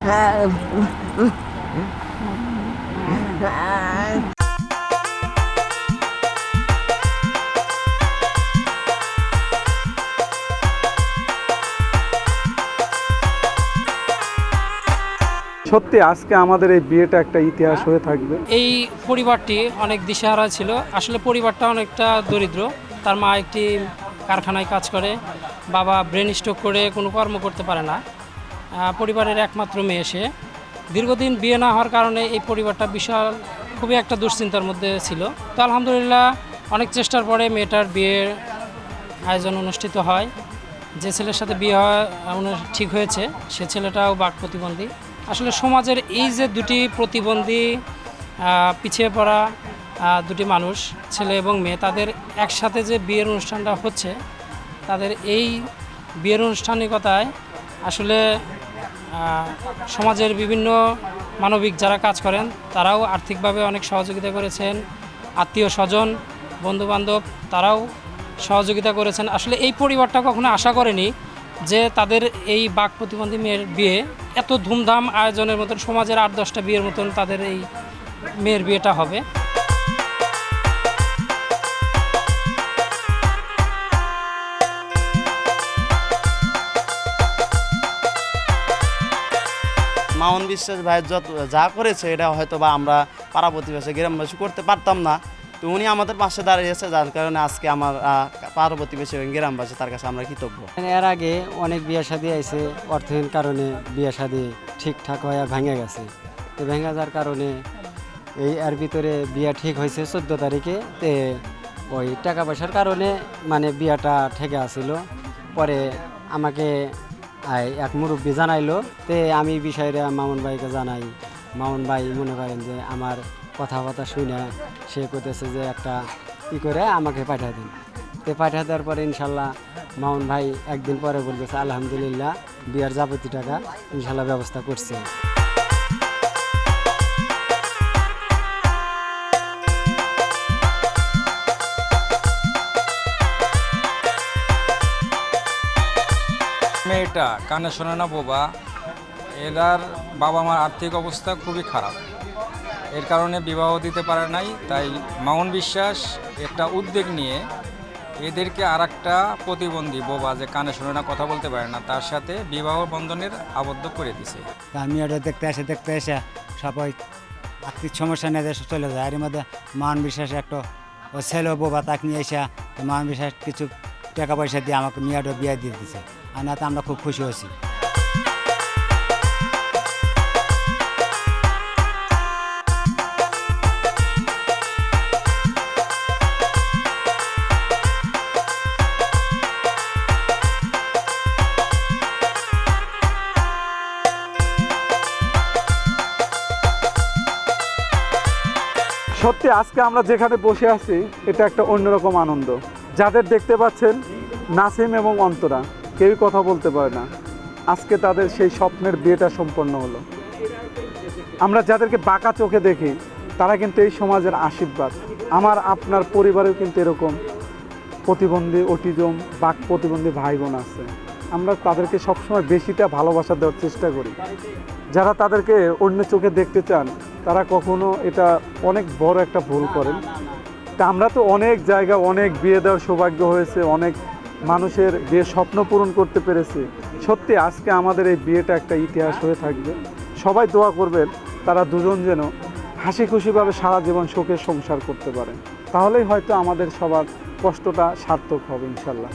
সত্যি আজকে আমাদের এই বিয়েটা একটা ইতিহাস হয়ে থাকবে। এই পরিবারটি অনেক দিশেহারা ছিল। আসলে পরিবারটা অনেকটা দরিদ্র। তার মা একটি কারখানায় কাজ করে, বাবা ব্রেন স্ট্রোক করে কোনো কর্ম করতে পারে না। পরিবারের একমাত্র মেয়ে সে। দীর্ঘদিন বিয়ে না হওয়ার কারণে এই পরিবারটা বিশাল খুবই একটা দুশ্চিন্তার মধ্যে ছিল। তো আলহামদুলিল্লাহ অনেক চেষ্টার পরে মেয়েটার বিয়ের আয়োজন অনুষ্ঠিত হয়। যে ছেলের সাথে বিয়ে হওয়া ঠিক হয়েছে সে ছেলেটাও বাক প্রতিবন্ধী। আসলে সমাজের এই যে দুটি প্রতিবন্ধী পিছিয়ে পড়া দুটি মানুষ, ছেলে এবং মেয়ে, তাদের একসাথে যে বিয়ের অনুষ্ঠানটা হচ্ছে, তাদের এই বিয়ের আনুষ্ঠানিকতায় আসলে সমাজের বিভিন্ন মানবিক যারা কাজ করেন তারাও আর্থিকভাবে অনেক সহযোগিতা করেছেন, আত্মীয় স্বজন বন্ধুবান্ধব তারাও সহযোগিতা করেছেন। আসলে এই পরিবারটা কখনো আশা করেনি যে তাদের এই বাক প্রতিবন্ধী মেয়ের বিয়ে এত ধুমধাম আয়োজনের মতন, সমাজের 8-10টা বিয়ের মতন তাদের এই মেয়ের বিয়েটা হবে। মামুন বিশ্বাস ভাই যা করেছে এটা হয়তো বা আমরা পাড়া প্রতিবেশী গ্রামবাসী করতে পারতাম না, তো উনি আমাদের পাশে দাঁড়িয়েছে, যার কারণে আজকে আমার পাড়া প্রতিবেশী এবং গ্রামবাসী তার কাছে আমরা কৃতজ্ঞ। এর আগে অনেক বিয়ে শাদী আইছে, অর্থহীন কারণে বিয়ে শাদী ঠিকঠাক হয়ে ভেঙে গেছে। তো ভেঙে যাওয়ার কারণে এর ভিতরে বিয়ে ঠিক হয়েছে 14 তারিখে। তে ওই টাকা পয়সার কারণে মানে বিয়েটা ঠেকে আসিল। পরে আমাকে এক মুরব্বী জানাইলো, তে আমি বিষয়টা মামুন ভাইকে জানাই। মামুন ভাই মনে করেন যে আমার কথাবার্তা শুনে সে করতেছে যে একটা করে আমাকে পাঠিয়ে দিন। তো পাঠিয়ে দেওয়ার পরে ইনশাল্লাহ মামুন ভাই একদিন পরে বলতেছে আলহামদুলিল্লাহ বিয়ার যাবতীয় টাকা ইনশাল্লাহ ব্যবস্থা করছে। মেয়েটা কানে শোনে না বোবা, এরার বাবা মার আর্থিক অবস্থা খুবই খারাপ, এর কারণে বিবাহ দিতে পারে নাই। তাই মামুন বিশ্বাস একটা উদ্যোগ নিয়ে এদেরকে আর একটা প্রতিবন্ধী বোবা যে কানে শোনে না, কথা বলতে পারে না, তার সাথে বিবাহ বন্ধনের আবদ্ধ করে দিছে। আমি এটা দেখতে এসে সবাই আর্থিক সমস্যা নিয়ে চলে যায়। এর মধ্যে মামুন বিশ্বাস একটা ও ছেলে বোবা তাকে নিয়ে এসে মামুন বিশ্বাস কিছু টাকা পয়সা দিয়ে আমাকে মেয়েটা বিয়ে দিয়ে দিচ্ছে, আর না তো আমরা খুব খুশি হয়েছি। সত্যি আজকে আমরা যেখানে বসে আছি এটা একটা অন্যরকম আনন্দ। যাদের দেখতে পাচ্ছেন নাসিম এবং অন্তরা কেউই কথা বলতে পারে না, আজকে তাদের সেই স্বপ্নের বিয়েটা সম্পন্ন হলো। আমরা যাদেরকে বাঁকা চোখে দেখি তারা কিন্তু এই সমাজের আশীর্বাদ। আমার আপনার পরিবারেও কিন্তু এরকম প্রতিবন্ধী, অটিজম, বাক প্রতিবন্ধী ভাই বোন আছে। আমরা তাদেরকে সবসময় বেশিটা ভালোবাসা দেওয়ার চেষ্টা করি। যারা তাদেরকে অন্য চোখে দেখতে চান তারা কখনো এটা অনেক বড় একটা ভুল করেন। তা আমরা তো অনেক জায়গায় অনেক বিয়ে দেওয়ার সৌভাগ্য হয়েছে, অনেক মানুষের বিয়ের স্বপ্ন পূরণ করতে পেরেছি। সত্যি আজকে আমাদের এই বিয়েটা একটা ইতিহাস হয়ে থাকবে। সবাই দোয়া করবেন তারা দুজন যেন হাসি খুশিভাবে সারা জীবন সুখে সংসার করতে পারে, তাহলেই হয়তো আমাদের সবার কষ্টটা সার্থক হবে ইনশাল্লাহ।